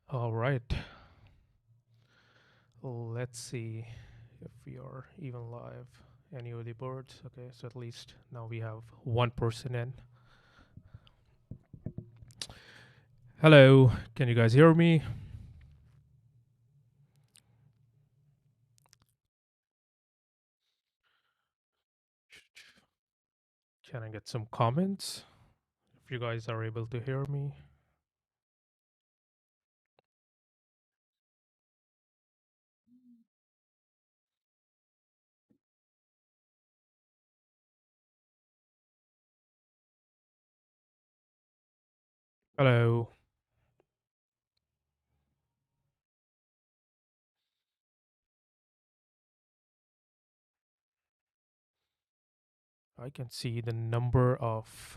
All right. Let's see if we are even live. Any early birds? Okay, so at least now we have one person in. Hello, can you guys hear me? Can I get some comments if you guys are able to hear me? Hello. I can see the number of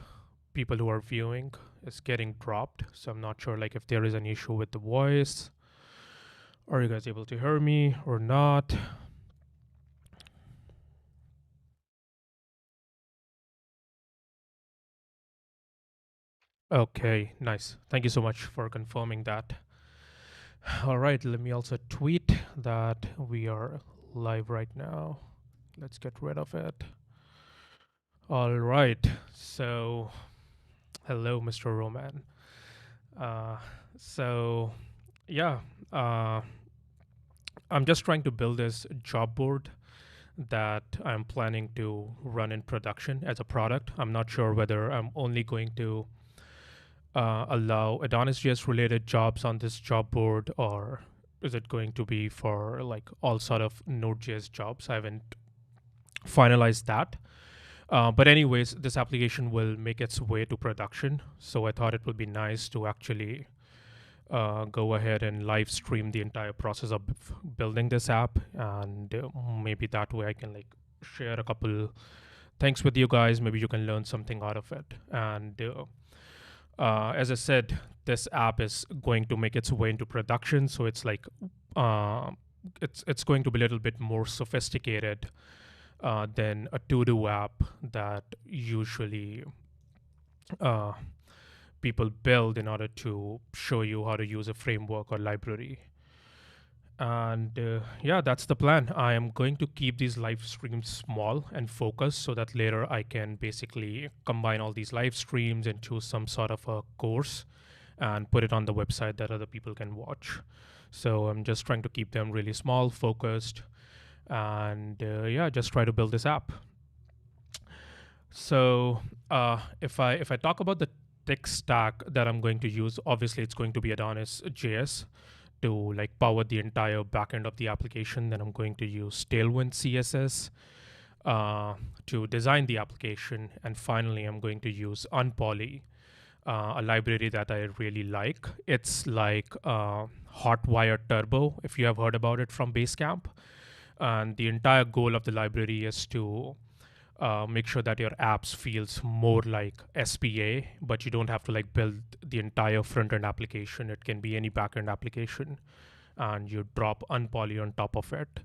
people who are viewing is getting dropped, so I'm not sure like if there is an issue with the voice. Are you guys able to hear me or not? Okay, nice. Thank you so much for confirming that. All right, let me also tweet that we are live right now. Let's get rid of it. All right, so hello, Mr. Roman. Uh, so, yeah, uh, I'm just trying to build this job board that I'm planning to run in production as a product. I'm not sure whether I'm only going to allow AdonisJS related jobs on this job board, or is it going to be for like all sort of Node.js jobs? I haven't finalized that. But anyways, this application will make its way to production. So I thought it would be nice to actually go ahead and live stream the entire process of building this app, and maybe that way I can like share a couple things with you guys. Maybe you can learn something out of it. And as I said, this app is going to make its way into production, so it's like uh, it's going to be a little bit more sophisticated than a to-do app that usually uh, people build in order to show you how to use a framework or library. And yeah, that's the plan. I am going to keep these live streams small and focused so that later I can basically combine all these live streams and choose some sort of a course and put it on the website that other people can watch. So I'm just trying to keep them really small, focused, and yeah, just try to build this app. So if I talk about the tech stack that I'm going to use, obviously it's going to be AdonisJS to like power the entire backend of the application. Then I'm going to use TailwindCSS to design the application, and finally I'm going to use Unpoly, a library that I really like. It's like Hotwire Turbo, if you have heard about it from Basecamp. And the entire goal of the library is to make sure that your apps feels more like SPA, but you don't have to like build the entire front end application. It can be any backend application, and you drop Unpoly on top of it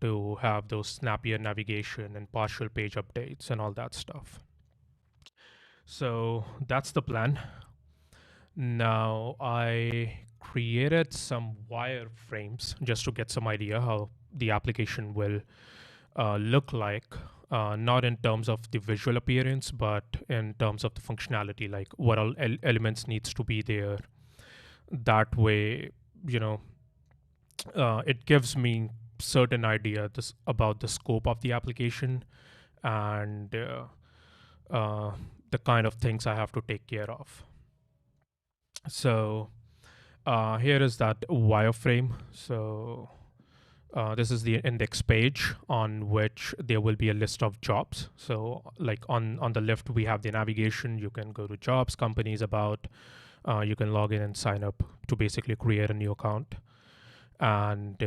to have those snappier navigation and partial page updates and all that stuff. So that's the plan. Now I created some wireframes just to get some idea how the application will look like, not in terms of the visual appearance, but in terms of the functionality, like what all elements needs to be there. That way, you know, it gives me certain idea about the scope of the application and the kind of things I have to take care of. So here is that wireframe. So this is the index page on which there will be a list of jobs. So like on the left, we have the navigation. You can go to jobs, companies, about. You can log in and sign up to basically create a new account. And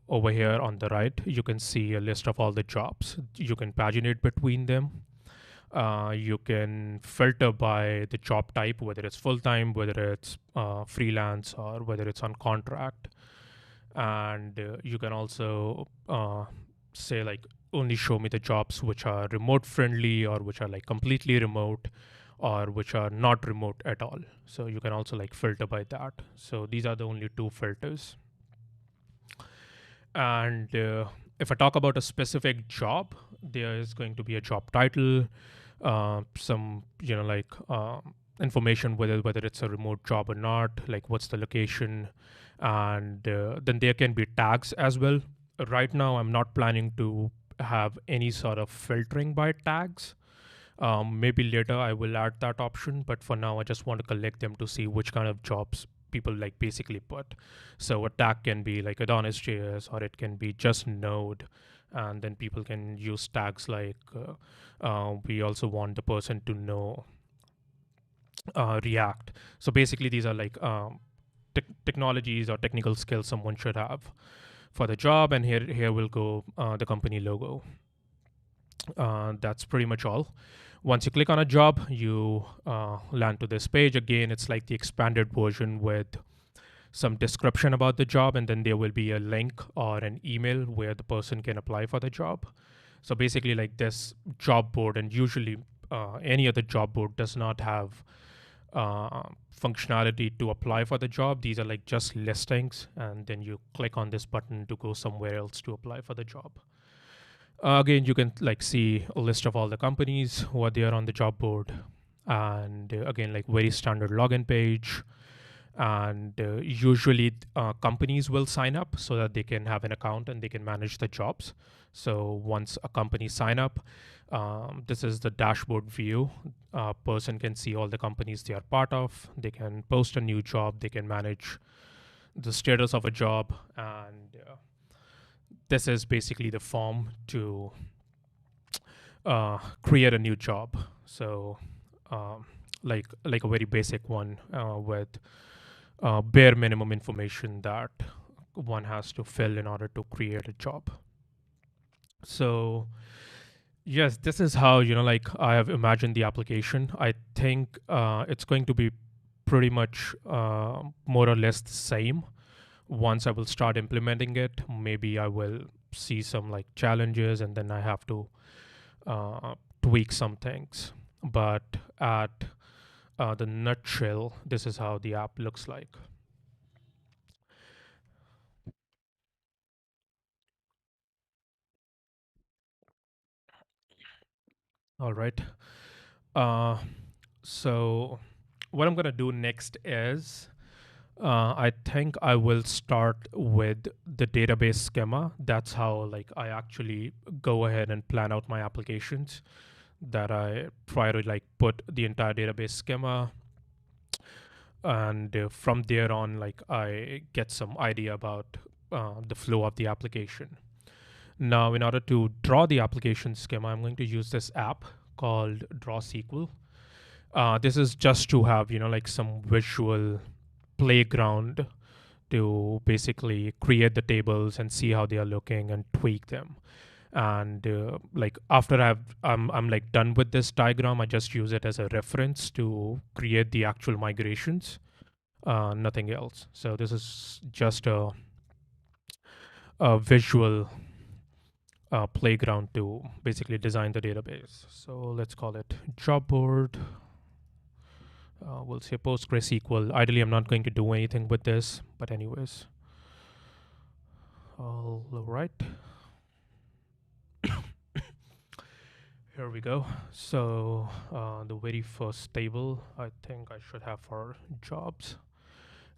over here on the right, you can see a list of all the jobs. You can paginate between them. You can filter by the job type, whether it's full-time, whether it's freelance, or whether it's on contract. And you can also say like only show me the jobs which are remote friendly or which are like completely remote, or which are not remote at all. So you can also like filter by that. So these are the only two filters. And if I talk about a specific job, there is going to be a job title, some information whether it's a remote job or not, like what's the location, and then there can be tags as well. Right now, I'm not planning to have any sort of filtering by tags. Maybe later I will add that option, but for now I just want to collect them to see which kind of jobs people like basically put. So a tag can be like AdonisJS, or it can be just Node, and then people can use tags like we also want the person to know React. So basically these are like technologies or technical skills someone should have for the job, and here will go the company logo. That's pretty much all. Once you click on a job, you land to this page. Again, it's like the expanded version with some description about the job, and then there will be a link or an email where the person can apply for the job. So basically, like this job board, and usually any other job board does not have functionality to apply for the job. These are like just listings, and then you click on this button to go somewhere else to apply for the job. Again, you can like see a list of all the companies who are there on the job board, and again, like very standard login page. And usually, companies will sign up so that they can have an account and they can manage the jobs. So once a company sign up, this is the dashboard view. A person can see all the companies they are part of. They can post a new job. They can manage the status of a job, and this is basically the form to create a new job. So like a very basic one with bare minimum information that one has to fill in order to create a job. So yes, this is how like I have imagined the application. I think it's going to be pretty much more or less the same. Once I will start implementing it, maybe I will see some like challenges, and then I have to tweak some things. But at the nutshell, this is how the app looks like. All right. Uh, so what I'm gonna do next is I think I will start with the database schema. That's how like I actually go ahead and plan out my applications. That I try to like put the entire database schema, and from there on, like I get some idea about the flow of the application. Now, in order to draw the application schema, I'm going to use this app called Draw SQL. This is just to have like some visual playground to basically create the tables and see how they are looking and tweak them. And like after I'm like done with this diagram, I just use it as a reference to create the actual migrations, nothing else. So this is just a visual playground to basically design the database. So let's call it job board. We'll say PostgreSQL. Ideally, I'm not going to do anything with this, but anyways. All right. Here we go. So the very first table I think I should have for jobs,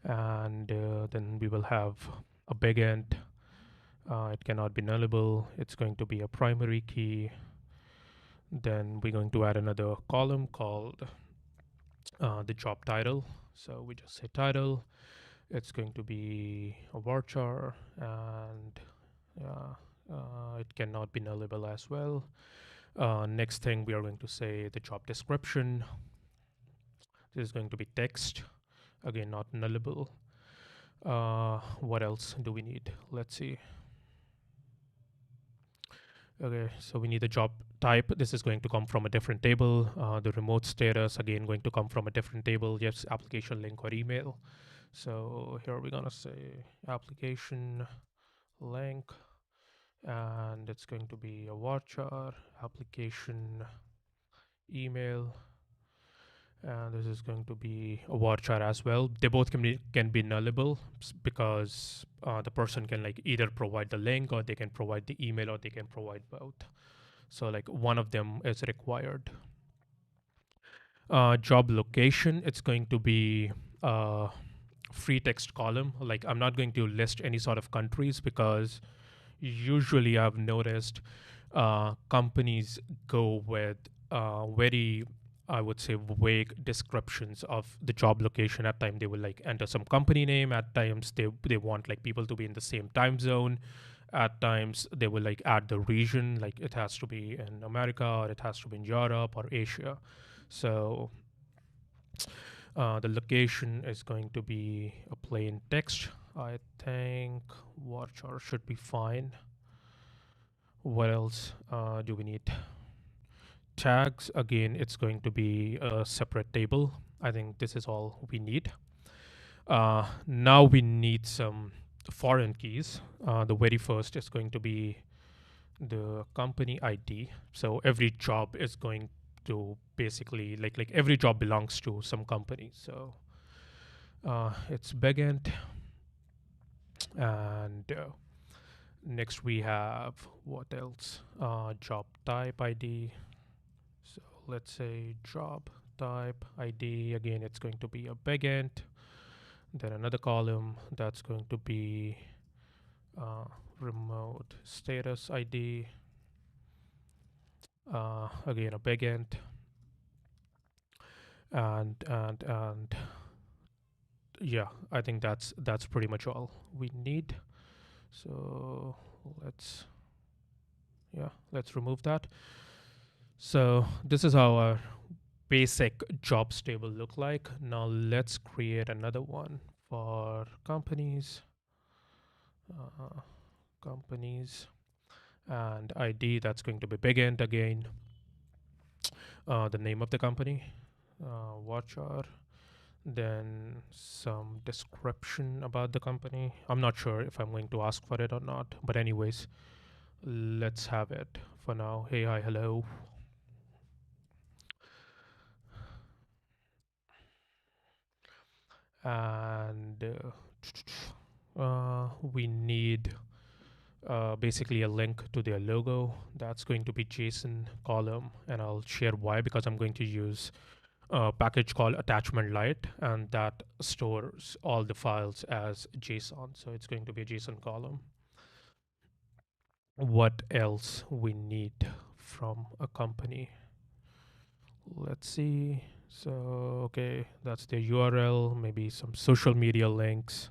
and then we will have a big int. It cannot be nullable. It's going to be a primary key. Then we're going to add another column called the job title. So we just say title. It's going to be a varchar, and it cannot be nullable as well. Next thing, we are going to say the job description. This is going to be text. Again, not nullable. What else do we need? Let's see. Okay, so we need the job type. This is going to come from a different table. The remote status, again, going to come from a different table. Yes, application link or email. So here we're going to say application link, and it's going to be a varchar application email. And this is going to be a varchar as well. They both can be nullable because the person can like either provide the link, or they can provide the email, or they can provide both. So like one of them is required. Job location, it's going to be a free text column. Like I'm not going to list any sort of countries, because usually I've noticed companies go with very, I would say, vague descriptions of the job location. At times they will like enter some company name. At times they want like people to be in the same time zone. At times they will like add the region, like it has to be in America, or it has to be in Europe or Asia. So the location is going to be a plain text. I think varchar should be fine. What else do we need? Tags, again, it's going to be a separate table. I think this is all we need. Now we need some foreign keys. The very first is going to be the company ID. So every job is going to basically like every job belongs to some company. So it's backend, and next we have what else? Job type ID. So let's say job type ID. Again, it's going to be a backend. Then another column that's going to be remote status ID. Again, a backend. And yeah, I think that's pretty much all we need. So let's remove that. So this is how our basic jobs table look like. Now let's create another one for companies. Companies and ID, that's going to be backend again. The name of the company, varchar, then some description about the company. I'm not sure if I'm going to ask for it or not, but anyways, let's have it for now. Hey, hi, hello. And we need basically a link to their logo. That's going to be JSON column, and I'll share why, because I'm going to use a package called attachment light, and that stores all the files as JSON. So it's going to be a JSON column. What else we need from a company? Let's see. So, okay, that's the URL, maybe some social media links.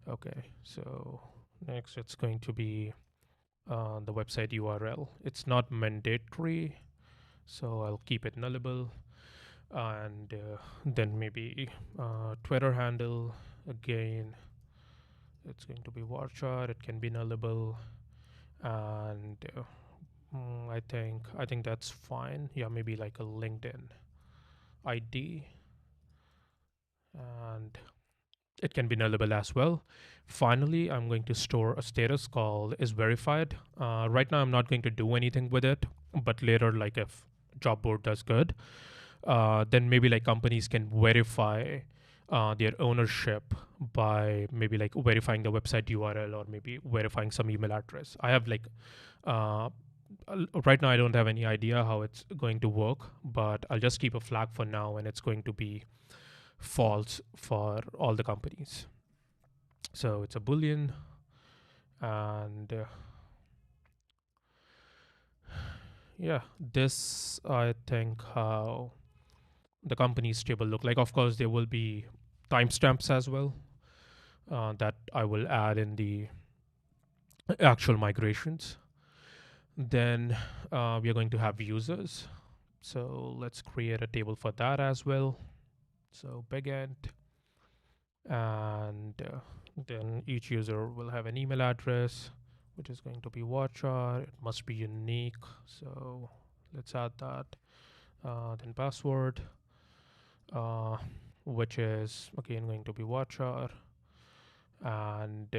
Okay, so next it's going to be the website URL. It's not mandatory, so I'll keep it nullable. And then maybe Twitter handle, again, it's going to be varchar. It can be nullable, and I think that's fine. Yeah, maybe like a LinkedIn ID, and it can be nullable as well. Finally, I'm going to store a status called is verified. Right now, I'm not going to do anything with it, but later, like if job board does good, then maybe like companies can verify their ownership by maybe like verifying the website URL, or maybe verifying some email address. I have like right now I don't have any idea how it's going to work, but I'll just keep a flag for now, and it's going to be false for all the companies. So it's a boolean, and yeah, this I think how the company's table look like. Of course, there will be timestamps as well that I will add in the actual migrations. Then we are going to have users. So let's create a table for that as well. So backend, and then each user will have an email address, which is going to be varchar. It must be unique. So let's add that. Then password, which is again going to be varchar. And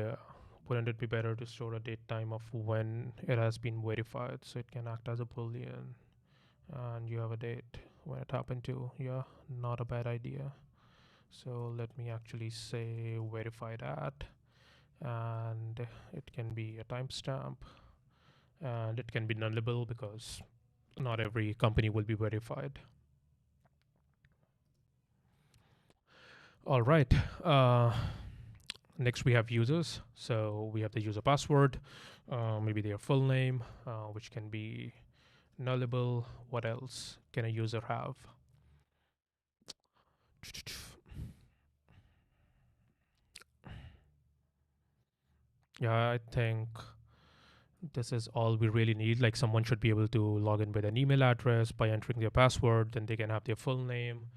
wouldn't it be better to store a date time of when it has been verified, so it can act as a boolean, and you have a date when it happened to. Yeah, not a bad idea. So let me actually say verified at, and it can be a timestamp, and it can be nullable because not every company will be verified. All right. Next, we have users. So we have the user password, maybe their full name, which can be nullable. What else can a user have? Yeah, I think this is all we really need. Like, someone should be able to log in with an email address by entering their password, then they can have their full name.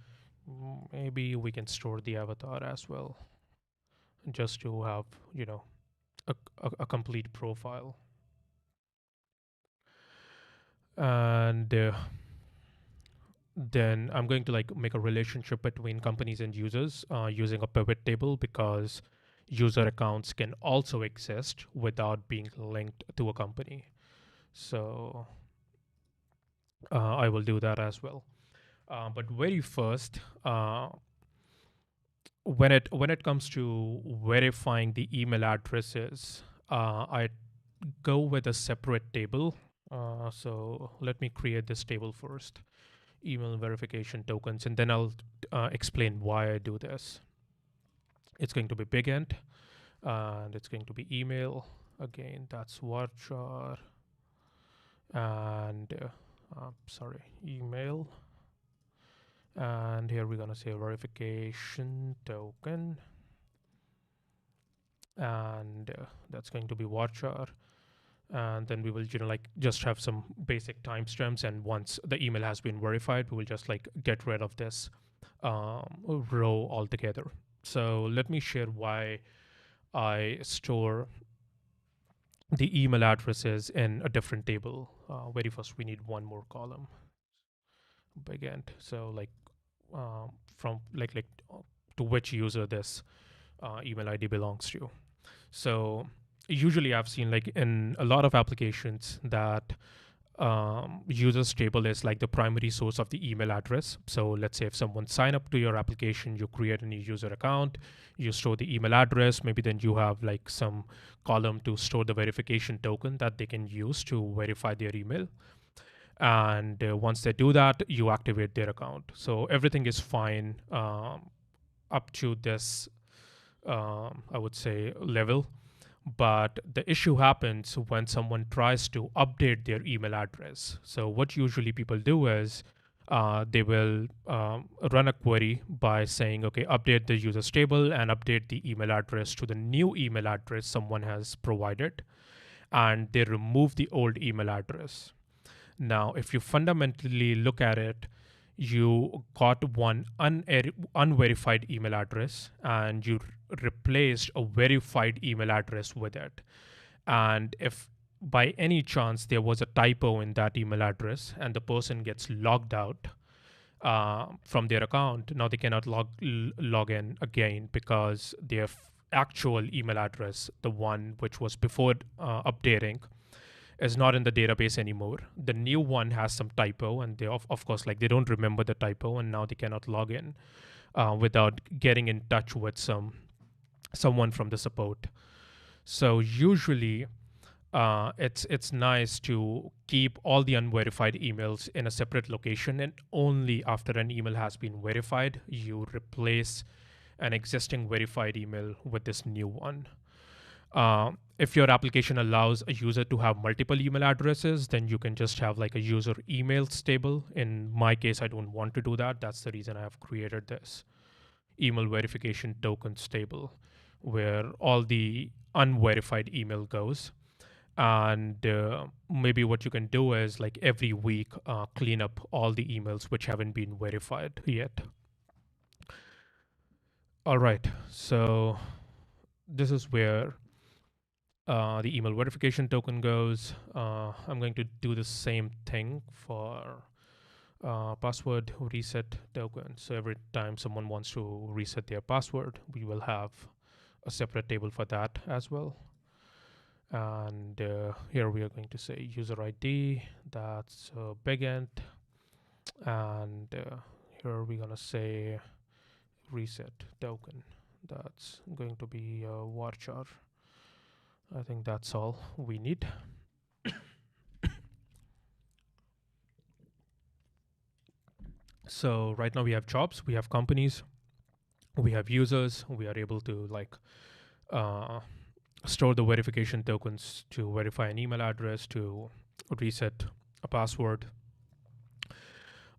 Maybe we can store the avatar as well, just to have, a complete profile. And then I'm going to like make a relationship between companies and users using a pivot table, because user accounts can also exist without being linked to a company. So I will do that as well. But very first, when it comes to verifying the email addresses, I go with a separate table. So let me create this table first. Email verification tokens, and then I'll explain why I do this. It's going to be big int, and it's going to be email. Again, that's varchar, and email. And here we're gonna say verification token, and that's going to be varchar. And then we will just have some basic timestamps, and once the email has been verified, we will just like get rid of this row altogether. So let me share why I store the email addresses in a different table. Very first, we need one more column, big int. So from to which user this email ID belongs to. So usually I've seen like in a lot of applications that users table is like the primary source of the email address. So let's say if someone sign up to your application, you create a new user account, you store the email address, maybe then you have like some column to store the verification token that they can use to verify their email. And once they do that, you activate their account. So everything is fine up to this, I would say, level. But the issue happens when someone tries to update their email address. So what usually people do is they will run a query by saying, okay, update the users table and update the email address to the new email address someone has provided, and they remove the old email address. Now, if you fundamentally look at it, you got one unverified email address and you replaced a verified email address with it. And if by any chance there was a typo in that email address and the person gets logged out from their account, now they cannot log in again, because their actual email address, the one which was before updating, is not in the database anymore. The new one has some typo, and they of course like they don't remember the typo, and now they cannot log in without getting in touch with someone from the support. So usually it's nice to keep all the unverified emails in a separate location, and only after an email has been verified, you replace an existing verified email with this new one. If your application allows a user to have multiple email addresses, then you can just have like a user emails table. In my case, I don't want to do that. That's the reason I have created this email verification tokens table, where all the unverified email goes. And maybe what you can do is like every week clean up all the emails which haven't been verified yet. All right, so this is where the email verification token goes. I'm going to do the same thing for password reset token. So every time someone wants to reset their password, we will have a separate table for that as well. And here we are going to say user ID, that's big int, And here we're gonna say reset token. That's going to be a varchar. I think that's all we need. So right now we have jobs, we have companies, we have users. We are able to like store the verification tokens to verify an email address, to reset a password.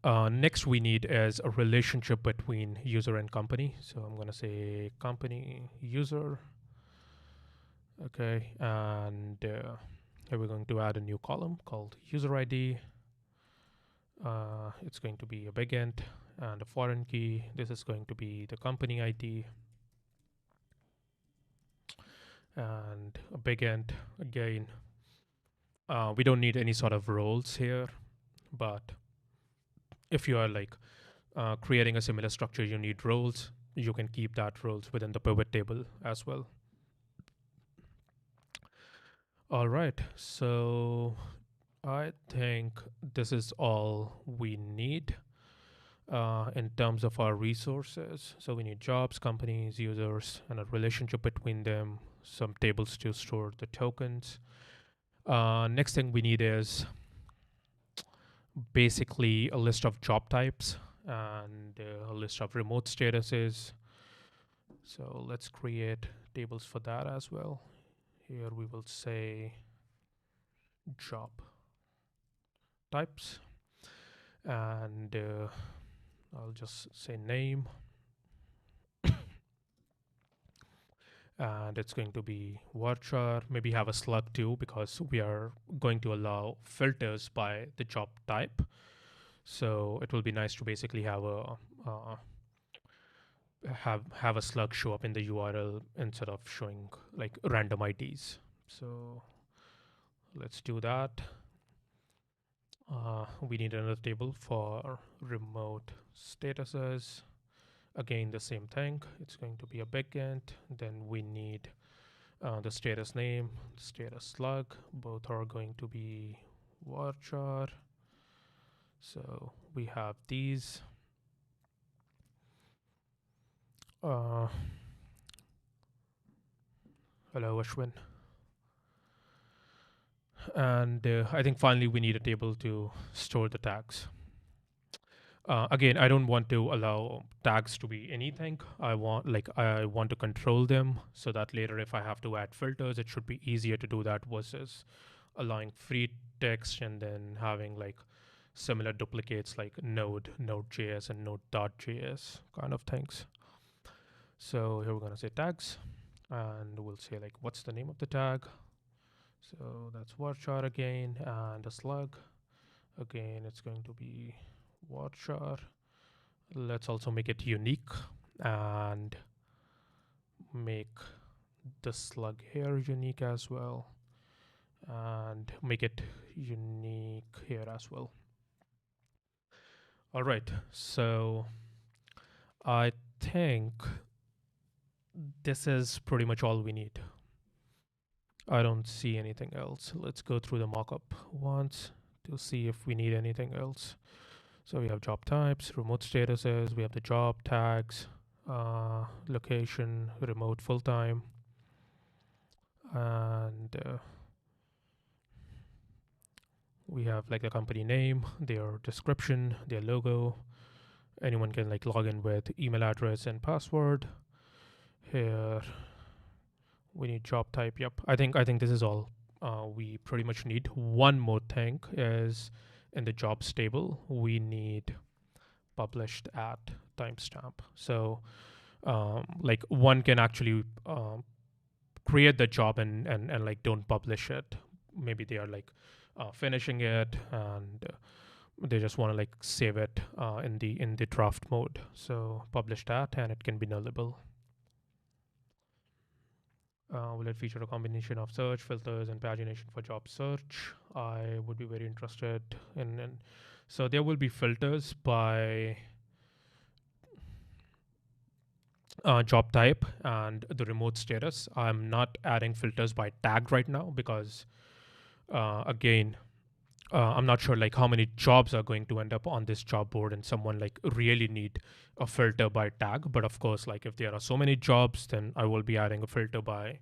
Next we need is a relationship between user and company. So I'm going to say company user. Okay, and here we're going to add a new column called user ID. It's going to be a big int and a foreign key. This is going to be the company ID. And a big int again. We don't need any sort of roles here, but if you are like creating a similar structure, you need roles. You can keep that roles within the pivot table as well. All right, so I think this is all we need in terms of our resources. So we need jobs, companies, users, and a relationship between them, some tables to store the tokens. Next thing we need is basically a list of job types and a list of remote statuses. So let's create tables for that as well. Here we will say job types, and I'll just say name, and it's going to be varchar. Maybe have a slug too, because we are going to allow filters by the job type. So it will be nice to basically have a have a slug show up in the URL instead of showing like random IDs. So let's do that. We need another table for remote statuses. Again, the same thing. It's going to be a big int. Then we need the status name, status slug. Both are going to be varchar. So we have these. Hello, Ashwin. And I think finally we need a table to store the tags. Again, I don't want to allow tags to be anything. I want to control them so that later if I have to add filters, it should be easier to do that versus allowing free text and then having like similar duplicates like node.js and node.js kind of things. So here we're going to say tags, and we'll say like what's the name of the tag. So that's varchar again, and a slug. Again, it's going to be varchar. Let's also make it unique and make the slug here unique as well, and make it unique here as well. All right, so I think this is pretty much all we need. I don't see anything else. Let's go through the mockup once to see if we need anything else. So we have job types, remote statuses, we have the job tags, location, remote, full-time, and we have like the company name, their description, their logo. Anyone can like log in with email address and password. Here we need job type. Yep, I think this is all we pretty much need. One more thing is in the jobs table we need published at timestamp. So like one can actually create the job and like don't publish it. Maybe they are like finishing it and they just want to like save it in the draft mode. So publish that and it can be nullable. Will it feature a combination of search, filters, and pagination for job search? I would be very interested in. So there will be filters by job type and the remote status. I'm not adding filters by tag right now because, again, I'm not sure like how many jobs are going to end up on this job board, and someone like really need a filter by tag. But of course, like if there are so many jobs, then I will be adding a filter by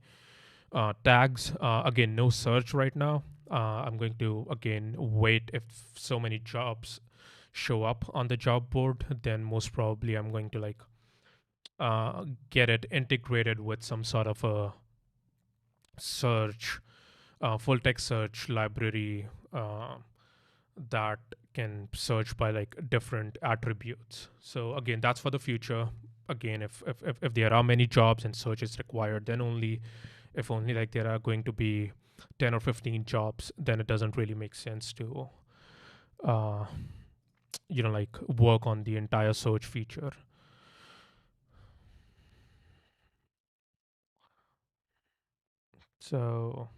tags. Again, no search right now. I'm going to again wait. If so many jobs show up on the job board, then most probably I'm going to like get it integrated with some sort of a search, full text search library that can search by like different attributes. So again, that's for the future. Again, if there are many jobs and search is required, then only if only like there are going to be 10 or 15 jobs, then it doesn't really make sense to uh, like work on the entire search feature. So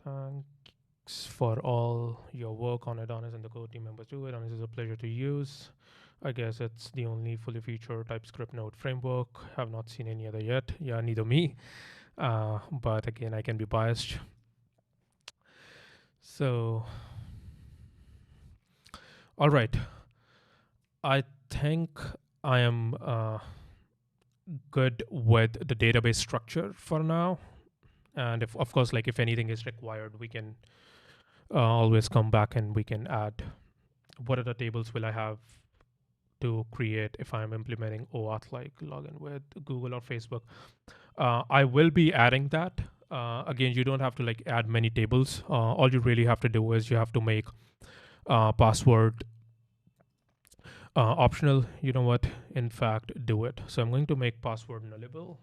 thanks for all your work on Adonis and the core team members too. Adonis is a pleasure to use. I guess it's the only fully featured TypeScript node framework. Have not seen any other yet. Yeah, neither me. But again, I can be biased. So, all right. I think I am good with the database structure for now. And if, of course, like if anything is required, we can always come back and we can add what other tables will I have to create if I'm implementing OAuth, like login with Google or Facebook. I will be adding that. Again, you don't have to like add many tables. All you really have to do is you have to make password optional. You know what? In fact, do it. So I'm going to make password nullable,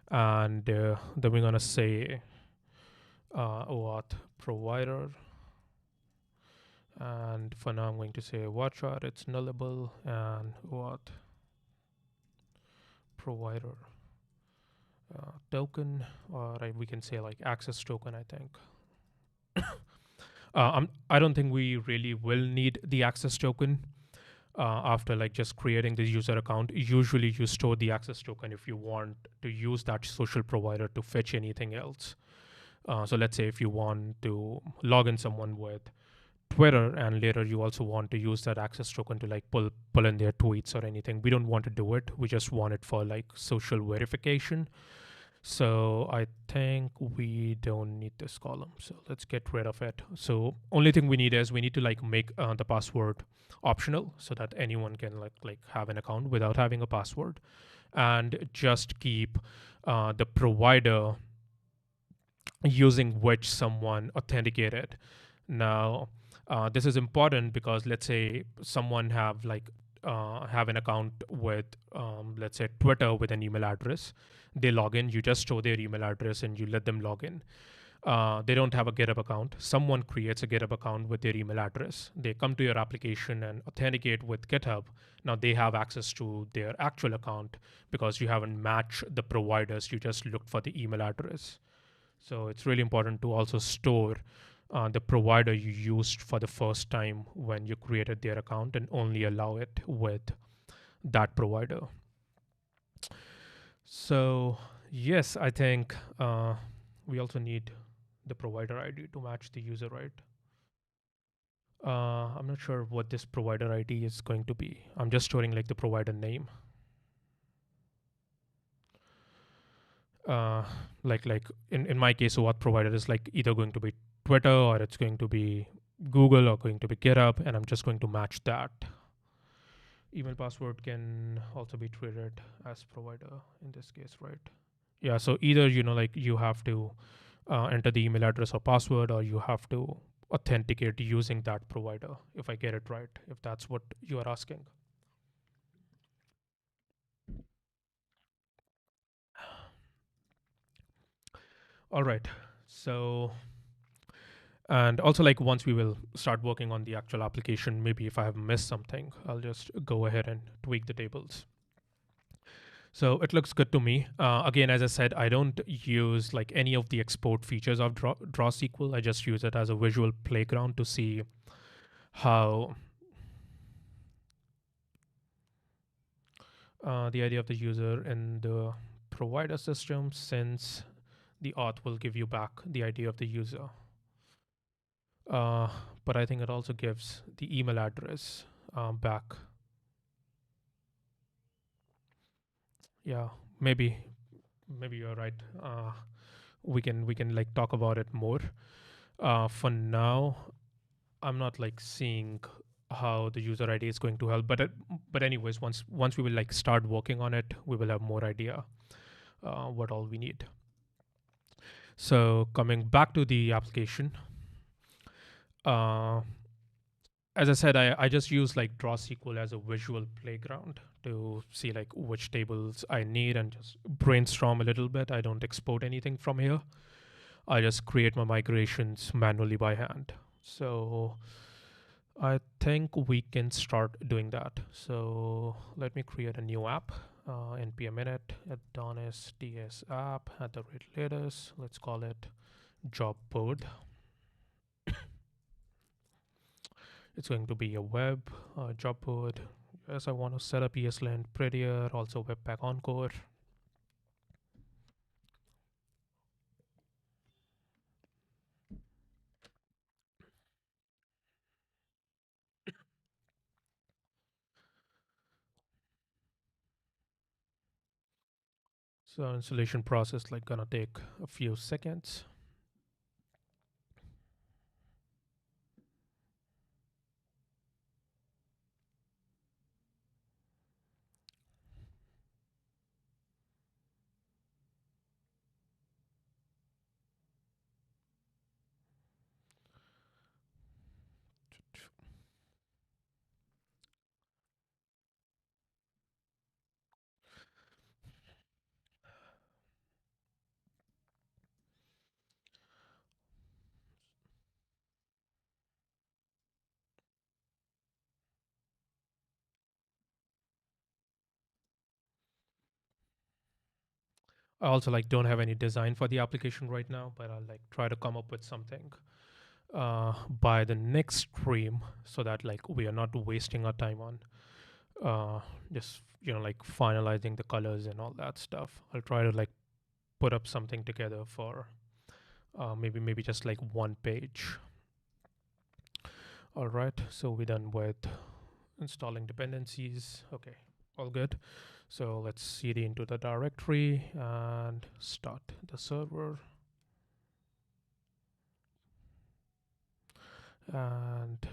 and then we're gonna say OAuth provider. And for now, I'm going to say watch out, it's nullable, and OAuth provider token, or we can say like access token, I think. I don't think we really will need the access token after like just creating the user account. Usually you store the access token if you want to use that social provider to fetch anything else. So let's say if you want to log in someone with Twitter and later you also want to use that access token to like pull in their tweets or anything, we don't want to do it. We just want it for like social verification. So I think we don't need this column. So let's get rid of it. So only thing we need is we need to like make the password optional so that anyone can like have an account without having a password, and just keep the provider using which someone authenticated. Now, this is important because let's say someone have an account with let's say Twitter with an email address. They log in, you just store their email address and you let them log in. They don't have a GitHub account. Someone creates a GitHub account with their email address. They come to your application and authenticate with GitHub. Now they have access to their actual account because you haven't matched the providers. You just looked for the email address. So it's really important to also store the provider you used for the first time when you created their account and only allow it with that provider. So yes, I think we also need the provider ID to match the user, right? I'm not sure what this provider ID is going to be. I'm just storing like the provider name. Like in my case, OAuth provider is like either going to be Twitter or it's going to be Google or going to be GitHub, and I'm just going to match that. Email password can also be treated as provider in this case, right? Yeah, so either like you have to enter the email address or password, or you have to authenticate using that provider, if I get it right, if that's what you are asking. All right, so and also like once we will start working on the actual application, maybe if I have missed something, I'll just go ahead and tweak the tables. So it looks good to me. Again, as I said, I don't use like any of the export features of DrawSQL. I just use it as a visual playground to see how the idea of the user in the provider system, since the auth will give you back the ID of the user. But I think it also gives the email address back. Yeah, maybe you're right. We can like talk about it more. For now, I'm not like seeing how the user ID is going to help, but anyways, once we will like start working on it, we will have more idea what all we need. So coming back to the application, uh, as I said, I just use like draw SQL as a visual playground to see like which tables I need and just brainstorm a little bit. I don't export anything from here. I just create my migrations manually by hand. So I think we can start doing that. So let me create a new app, npm init AdonisJS app at the rate latest. Let's call it job board. It's going to be a web job board. Yes, I want to set up ESLint prettier, also Webpack Encore. So installation process like gonna take a few seconds. I also like don't have any design for the application right now, but I'll like try to come up with something by the next stream so that like we are not wasting our time on just like finalizing the colors and all that stuff. I'll try to like put up something together for maybe just like one page. All right, so we're done with installing dependencies. Okay, all good. So let's cd into the directory and start the server. And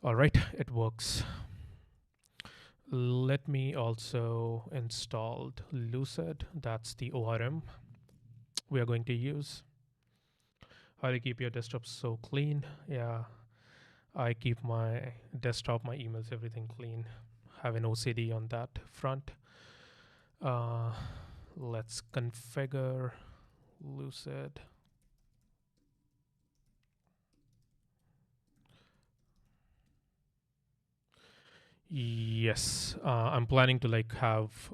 all right, it works. Let me also install Lucid. That's the ORM we are going to use. How to keep your desktop so clean? Yeah, I keep my desktop, my emails, everything clean. Have an OCD on that front. Let's configure Lucid. Yes, I'm planning to like have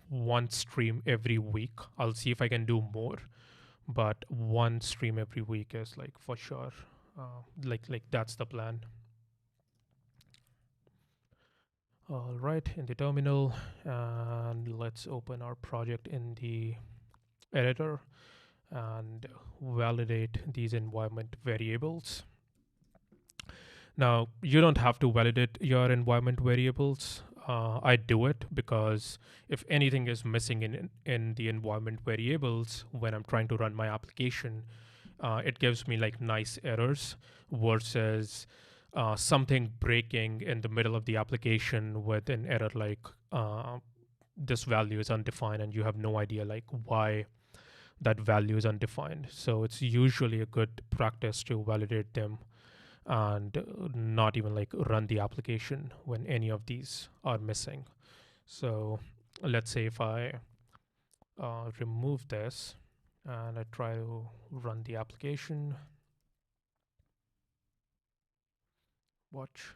one stream every week. I'll see if I can do more, but one stream every week is like for sure. Like that's the plan. All right, in the terminal, and let's open our project in the editor and validate these environment variables. Now, you don't have to validate your environment variables. I do it because if anything is missing in the environment variables when I'm trying to run my application, it gives me like nice errors versus something breaking in the middle of the application with an error like this value is undefined and you have no idea like why that value is undefined. So it's usually a good practice to validate them and not even like run the application when any of these are missing. So let's say if I remove this and I try to run the application, watch.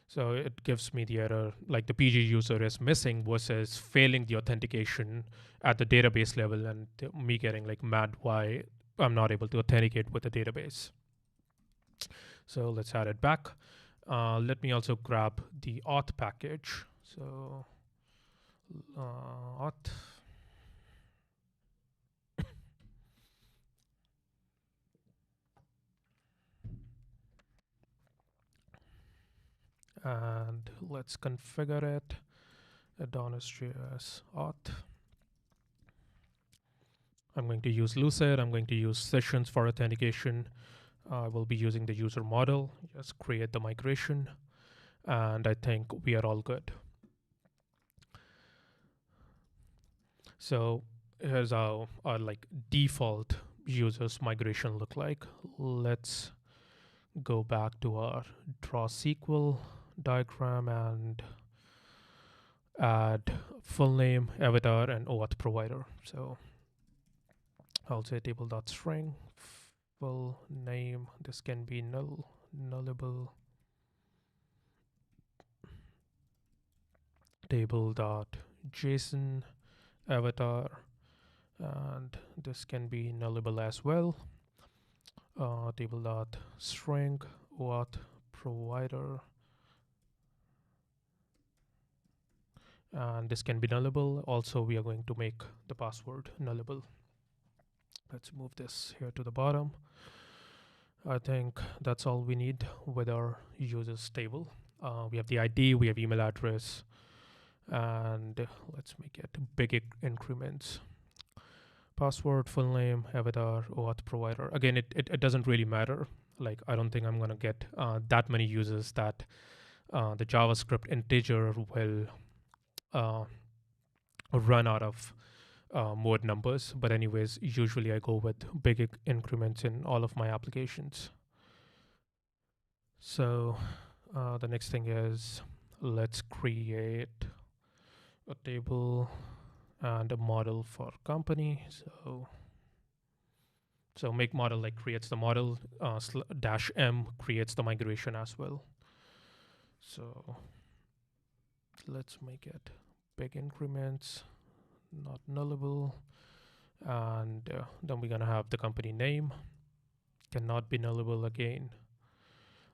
So it gives me the error like the PG user is missing versus failing the authentication at the database level and me getting like mad why I'm not able to authenticate with the database. So let's add it back. Let me also grab the auth package. So auth. let's configure it. AdonisJS Auth. I'm going to use Lucid. I'm going to use sessions for authentication. I will be using the user model. Just create the migration, and I think we are all good. So here's our like default users migration look like. Let's go back to our draw SQL diagram and add full name, avatar, and OAuth provider. So I'll say table.string full name. This can be nullable. Table.json avatar, and this can be nullable as well. Table.string OAuth provider, and this can be nullable. Also, we are going to make the password nullable. Let's move this here to the bottom. I think that's all we need with our users table. We have the ID, we have email address, and let's make it big increments. Password, full name, avatar, OAuth provider. Again, it doesn't really matter. Like, I don't think I'm gonna get that many users that the JavaScript integer will run out of mode numbers. But anyways, usually I go with big increments in all of my applications. So the next thing is, let's create a table and a model for company. So make model like creates the model, -m creates the migration as well. So let's make it big increments, not nullable. And then we're gonna have the company name, cannot be nullable again.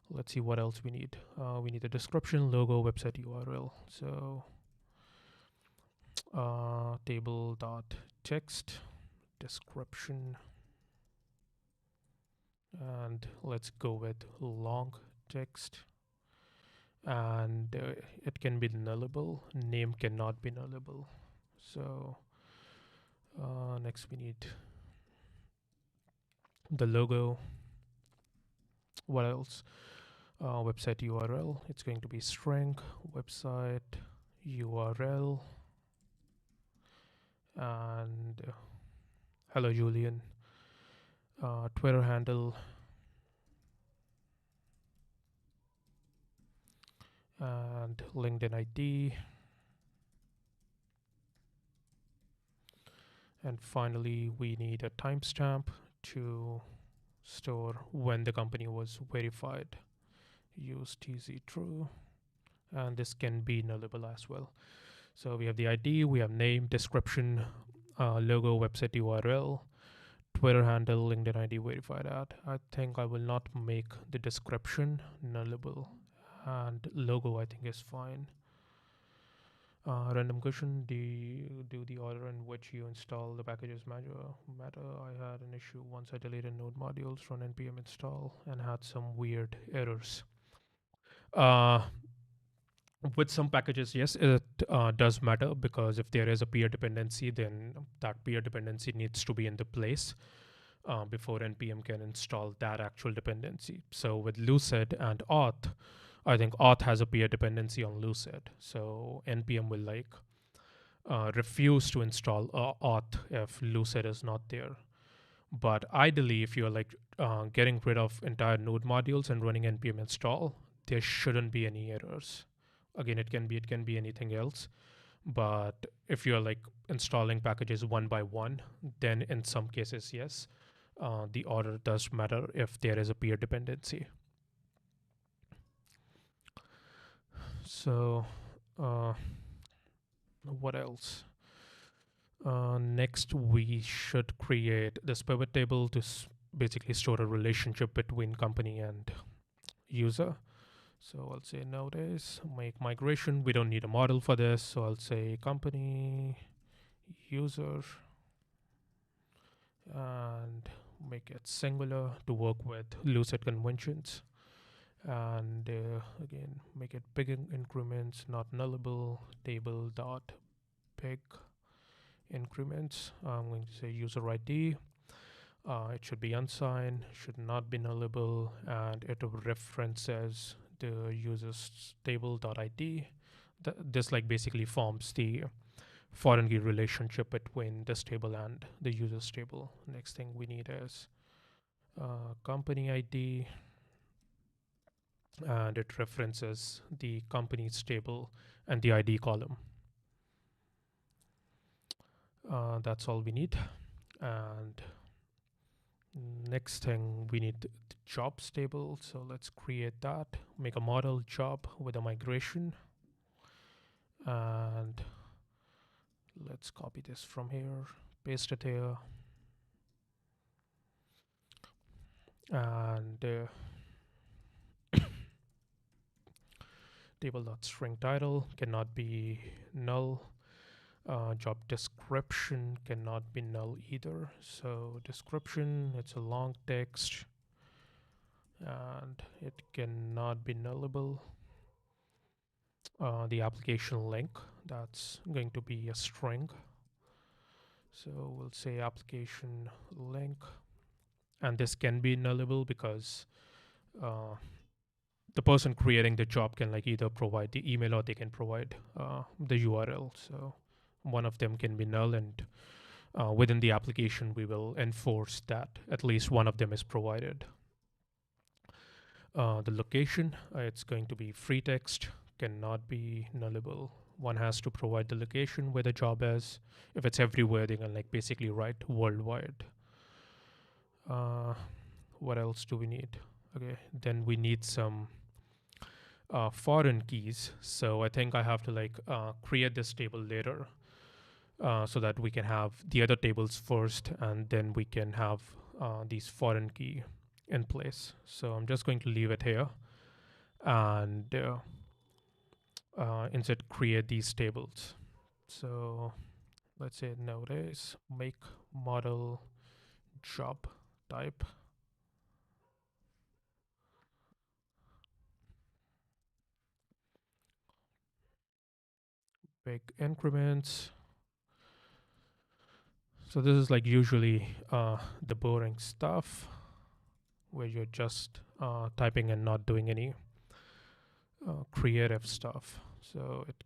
Let's see what else we need. We need a description, logo, website URL. So table.text description, and let's go with long text, and it can be nullable. Name cannot be nullable. So next we need the logo. What else? Website URL, it's going to be string website URL, and hello Julian. Twitter handle, and LinkedIn ID, and finally we need a timestamp to store when the company was verified. Use tz true, and this can be nullable as well. So we have the ID, we have name, description, logo, website URL, Twitter handle, LinkedIn ID, verified at. I think I will not make the description nullable, and logo I think is fine. Random question, do the order in which you install the packages matter? I had an issue once I deleted node modules from npm install and had some weird errors. With some packages, yes, it does matter, because if there is a peer dependency, then that peer dependency needs to be in the place before npm can install that actual dependency. So with Lucid and Auth, I think Auth has a peer dependency on Lucid. So npm will like refuse to install Auth if Lucid is not there. But ideally, if you're like getting rid of entire node modules and running npm install, there shouldn't be any errors. Again, it can be anything else. But if you're like installing packages one by one, then in some cases, yes, the order does matter if there is a peer dependency. So what else? Next, we should create this pivot table to basically store a relationship between company and user. So I'll say nowadays make migration. We don't need a model for this. So I'll say company user and make it singular to work with Lucid conventions. And again, make it big increments, not nullable, table dot big increments. I'm going to say user ID. It should be unsigned, should not be nullable, and it references the user's table.id. This like basically forms the foreign key relationship between this table and the user's table. Next thing we need is company ID, and it references the company's table and the ID column. That's all we need. And next thing, we need the jobs table. So let's create that, make a model job with a migration. And let's copy this from here, paste it here. And table.string title cannot be null. Job description cannot be null either. So description, it's a long text and it cannot be nullable. The application link, that's going to be a string. So we'll say application link, and this can be nullable because the person creating the job can like either provide the email or they can provide the URL. So one of them can be null, and within the application we will enforce that at least one of them is provided. The location, it's going to be free text, cannot be nullable. One has to provide the location where the job is. If it's everywhere, they can like basically write worldwide. What else do we need? Okay, then we need some foreign keys. So I think I have to like create this table later so that we can have the other tables first, and then we can have these foreign key in place. So I'm just going to leave it here and instead create these tables. So let's say nowadays make model job type, big increments. So this is like usually the boring stuff where you're just typing and not doing any creative stuff. So it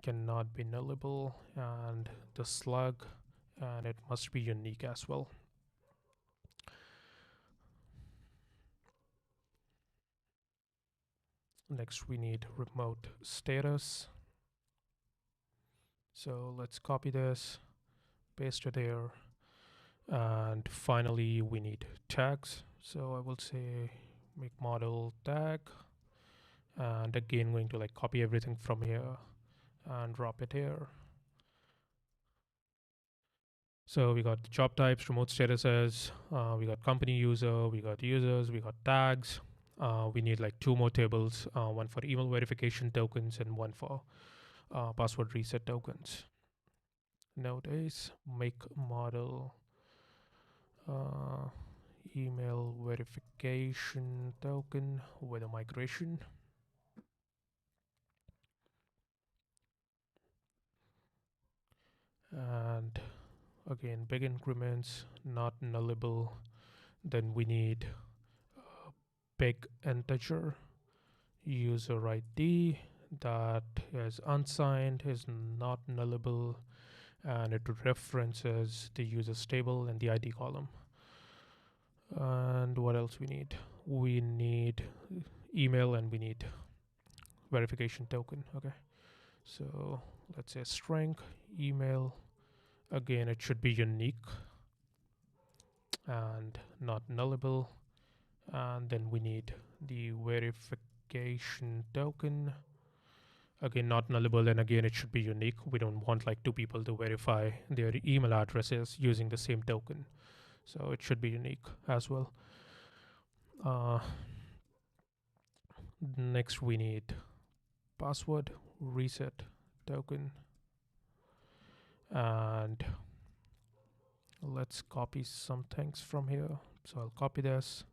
cannot be nullable, and the slug, and it must be unique as well. Next, we need remote status. So let's copy this, paste it here. And finally, we need tags. So I will say make model tag. And again, going to like copy everything from here and drop it here. So we got job types, remote statuses, we got company user, we got users, we got tags. We need like two more tables, one for email verification tokens and one for password reset tokens. Nowadays, make model email verification token with a migration. And again, big increments, not nullable. Then we need big integer user ID that is unsigned, is not nullable, and it references the user's table and the ID column. And what else we need? We need email and we need verification token. Okay, so let's say string email. Again, it should be unique and not nullable. And then we need the verification token. Again, not nullable, and again, it should be unique. We don't want like two people to verify their email addresses using the same token. So it should be unique as well. Next, we need password reset token. And let's copy some things from here. So I'll copy this.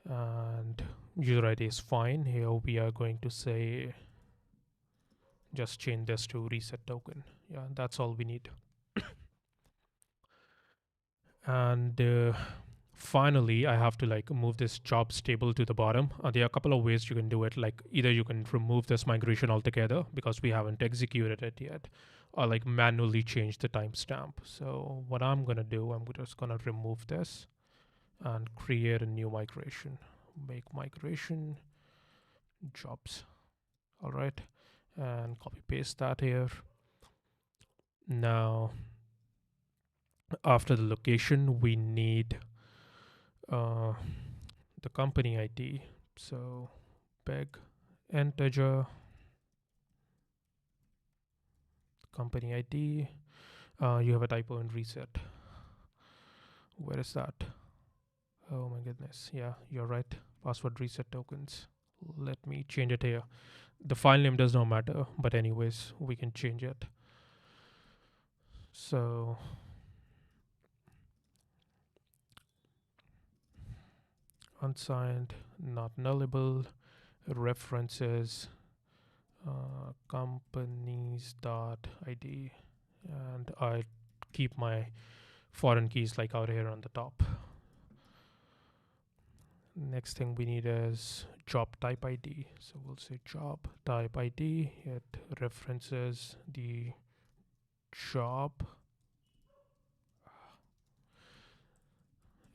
and user ID is fine. Here we are going to say just change this to reset token. Yeah, that's all we need. And finally, I have to like move this jobs table to the bottom. There are a couple of ways you can do it. Like either you can remove this migration altogether because we haven't executed it yet, or like manually change the timestamp. So what I'm gonna do, I'm just gonna remove this and create a new migration. Make migration jobs. All right, and copy paste that here. Now, after the location, we need the company ID. So big integer company ID. You have a typo in reset. Where is that? Oh my goodness. Yeah, you're right. Password reset tokens. Let me change it here. The file name does not matter, but anyways, we can change it. So unsigned, not nullable, references, companies.id, and I keep my foreign keys like out here on the top. Next thing we need is job type ID. So we'll say job type ID. It references the job.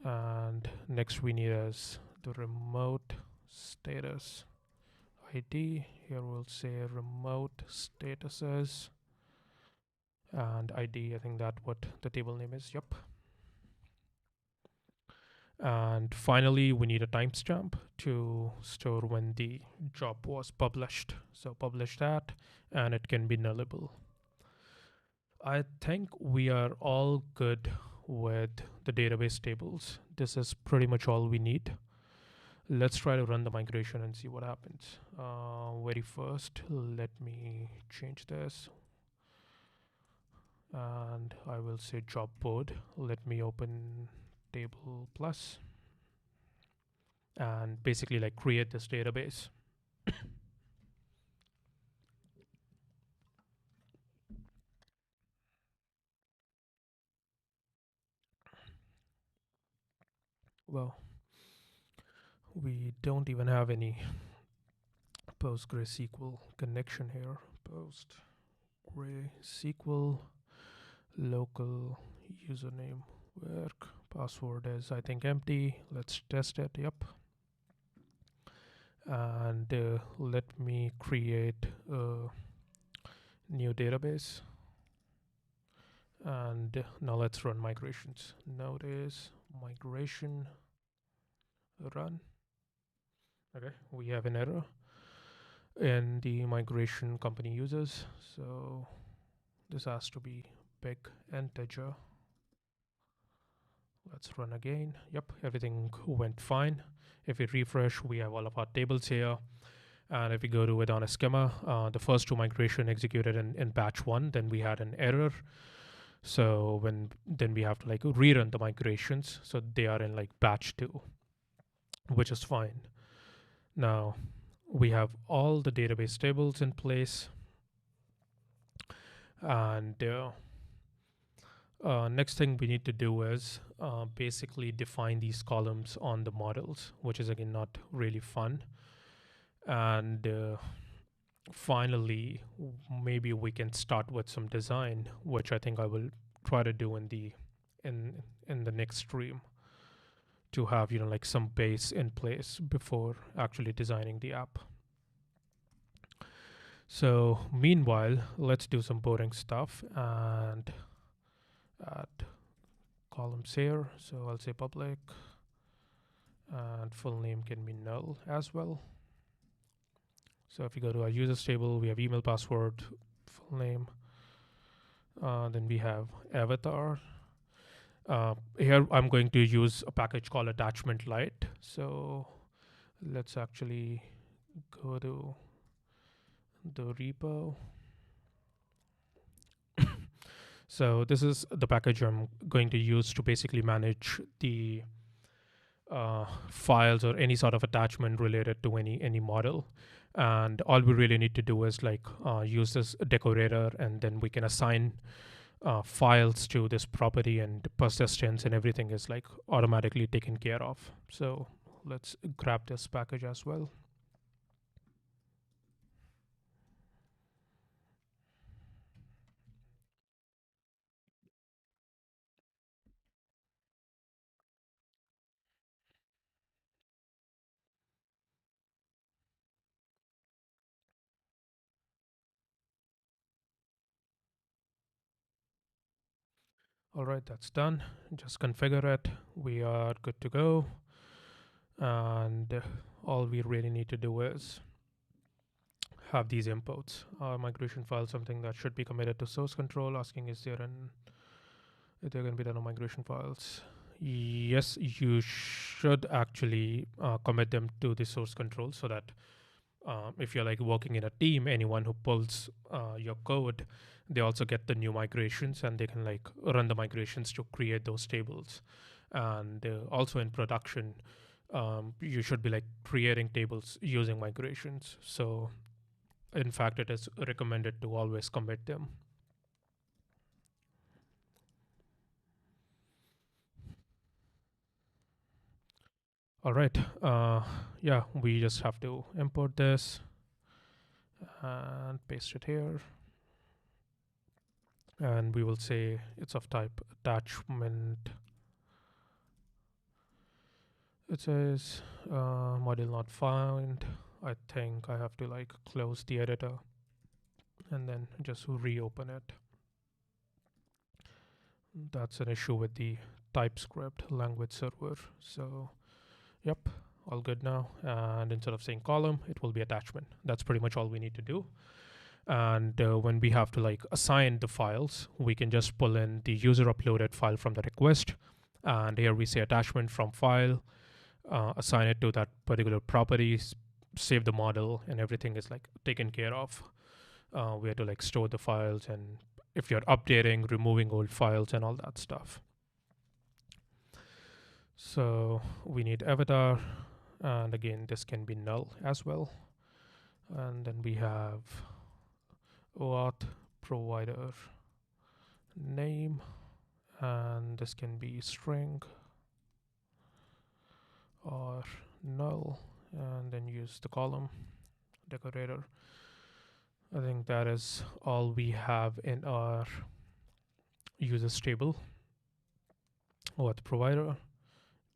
And next we need is the remote status ID. Here we'll say remote statuses and ID. I think that what the table name is. Yep. And finally, we need a timestamp to store when the job was published. So publish that, and it can be nullable. I think we are all good with the database tables. This is pretty much all we need. Let's try to run the migration and see what happens. Very first, let me change this. And I will say job board. Let me open table plus and basically like create this database. Well, we don't even have any PostgreSQL connection here. PostgreSQL local username work password is I think empty. Let's test it. Yep. And let me create a new database. And now let's run migrations. Notice migration run. Okay, we have an error in the migration company users. So this has to be big integer. Let's run again. Yep, everything went fine. If we refresh, we have all of our tables here. And if we go to Adonis schema, the first two migration executed in batch one, then we had an error. So then we have to like rerun the migrations. So they are in like batch two, which is fine. Now we have all the database tables in place. And next thing we need to do is basically define these columns on the models, which is again not really fun. And finally, maybe we can start with some design, which I think I will try to do in the next stream, to have like some base in place before actually designing the app. So meanwhile, let's do some boring stuff and add columns here. So I'll say public, and full name can be null as well. So if you go to our users table, we have email, password, full name. Then we have avatar. Here I'm going to use a package called attachment light. So let's actually go to the repo. So this is the package I'm going to use to basically manage the files or any sort of attachment related to any model. And all we really need to do is like use this decorator, and then we can assign files to this property, and persistence and everything is like automatically taken care of. So let's grab this package as well. All right, that's done. Just configure it. We are good to go. And all we really need to do is have these imports. Our migration file, something that should be committed to source control, asking is there if they're going to be done on migration files. Yes, you should actually commit them to the source control, so that if you're like working in a team, anyone who pulls your code, they also get the new migrations, and they can like run the migrations to create those tables. And also in production, you should be like creating tables using migrations. So in fact, it is recommended to always commit them. All right. Yeah, we just have to import this and paste it here. And we will say it's of type attachment. It says module not found. I think I have to like close the editor and then just reopen it. That's an issue with the TypeScript language server. So, yep, all good now. And instead of saying column, it will be attachment. That's pretty much all we need to do. And when we have to like assign the files, we can just pull in the user uploaded file from the request. And here we say attachment from file, assign it to that particular properties, save the model, and everything is like taken care of. We have to like store the files, and if you're updating, removing old files and all that stuff. So we need avatar, and again, this can be null as well. And then we have OAuth provider name, and this can be string or null, and then use the column decorator. I think that is all we have in our users table. OAuth provider,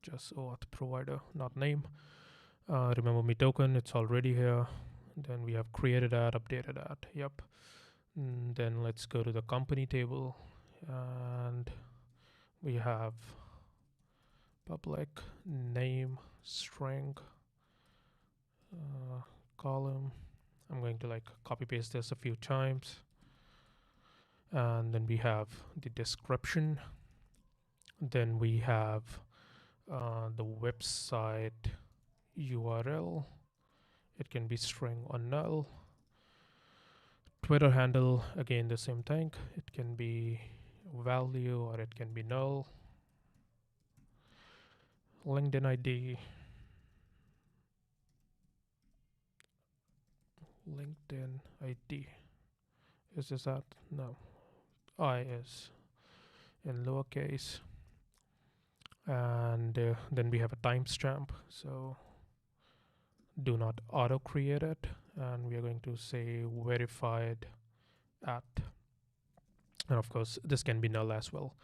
just OAuth provider, not name. Remember me token, it's already here. Then we have created that, updated that. Yep. And then let's go to the company table, and we have public name string column. I'm going to like copy paste this a few times. And then we have the description. Then we have the website URL. It can be string or null. Twitter handle, again the same thing. It can be value or it can be null. LinkedIn ID. LinkedIn ID. Is this that? No. I is in lowercase. And then we have a timestamp. So do not auto create it. And we are going to say verified at. And of course, this can be null as well.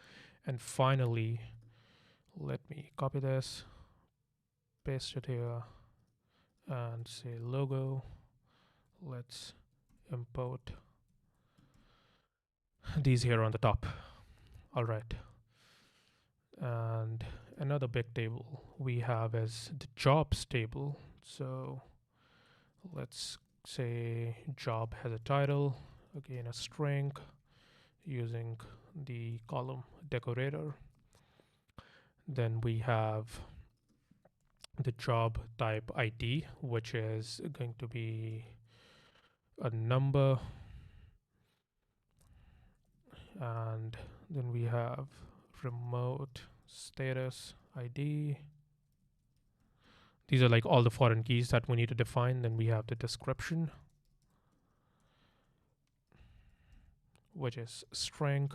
And finally, let me copy this, paste it here, and say logo. Let's import these here on the top. All right. And another big table we have is the jobs table. So let's say job has a title, again a string, using the column decorator. Then we have the job type ID, which is going to be a number. And then we have remote status ID. These are like all the foreign keys that we need to define. Then we have the description, which is string.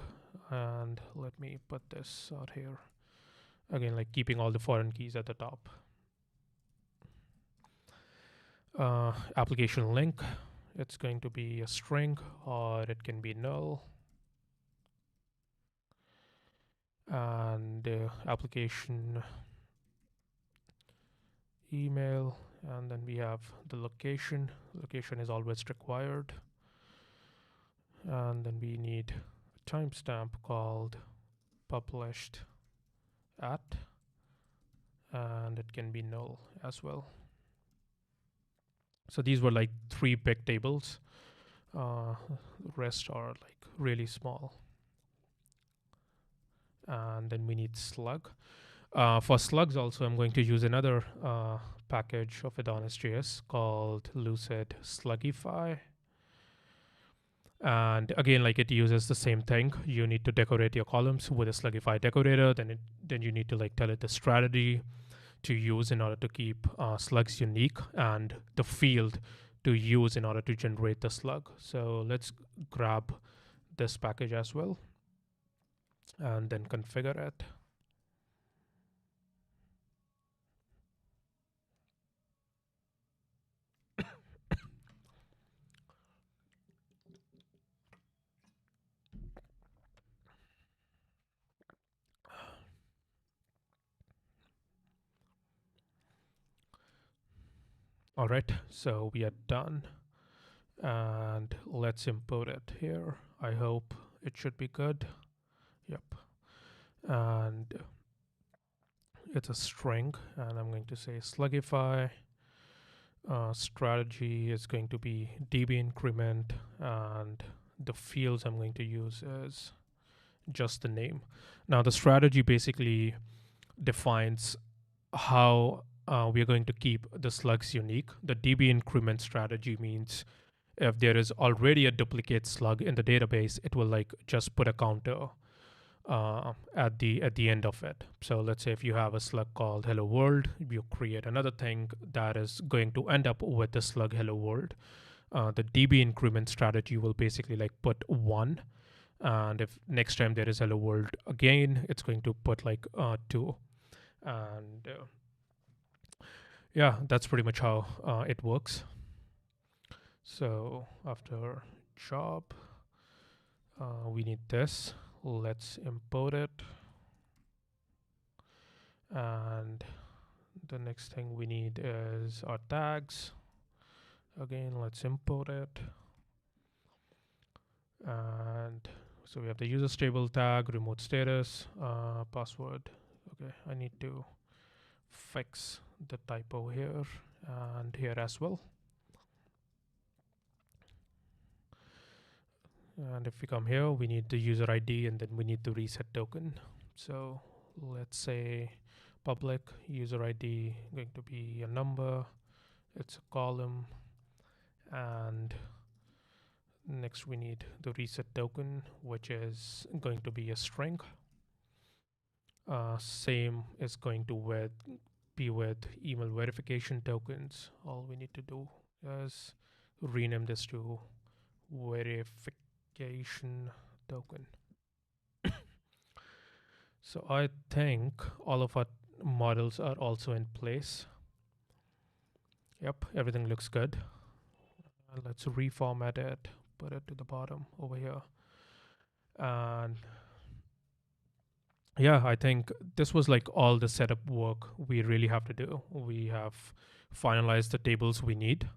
And let me put this out here. Again, like keeping all the foreign keys at the top. Application link, it's going to be a string or it can be null. And application email, and then we have the location. Location is always required. And then we need a timestamp called published at, and it can be null as well. So these were like 3 big tables. The rest are like really small. And then we need slug. For slugs also, I'm going to use another package of AdonisJS called Lucid Slugify. And again, like it uses the same thing. You need to decorate your columns with a Slugify decorator. Then you need to like tell it the strategy to use in order to keep slugs unique and the field to use in order to generate the slug. So let's grab this package as well and then configure it. All right, so we are done. And let's import it here. I hope it should be good. Yep. And it's a string, and I'm going to say slugify. Strategy is going to be db increment, and the fields I'm going to use is just the name. Now the strategy basically defines how we are going to keep the slugs unique. The db increment strategy means if there is already a duplicate slug in the database, it will like just put a counter at the end of it. So let's say if you have a slug called hello world, you create another thing that is going to end up with the slug hello world. The db increment strategy will basically like put 1, and if next time there is hello world again, it's going to put like 2. And yeah, that's pretty much how it works. So after job, we need this. Let's import it. And the next thing we need is our tags. Again, let's import it. And so we have the user stable tag, remote status, password. Okay, I need to fix the typo here and here as well. And if we come here, we need the user ID, and then we need the reset token. So let's say public user ID going to be a number, it's a column, and next we need the reset token, which is going to be a string. Same is going to be with email verification tokens. All we need to do is rename this to verification token. So I think all of our models are also in place. Yep, everything looks good. Let's reformat it, put it to the bottom over here. And yeah, I think this was like all the setup work we really have to do. We have finalized the tables we need.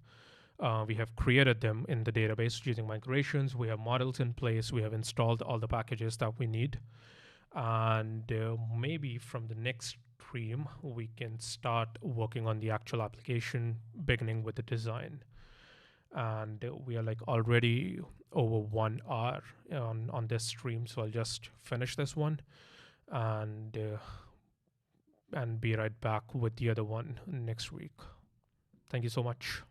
We have created them in the database using migrations. We have models in place. We have installed all the packages that we need. And maybe from the next stream, we can start working on the actual application, beginning with the design. And we are like already over 1 hour on this stream. So I'll just finish this one and be right back with the other one next week. Thank you so much.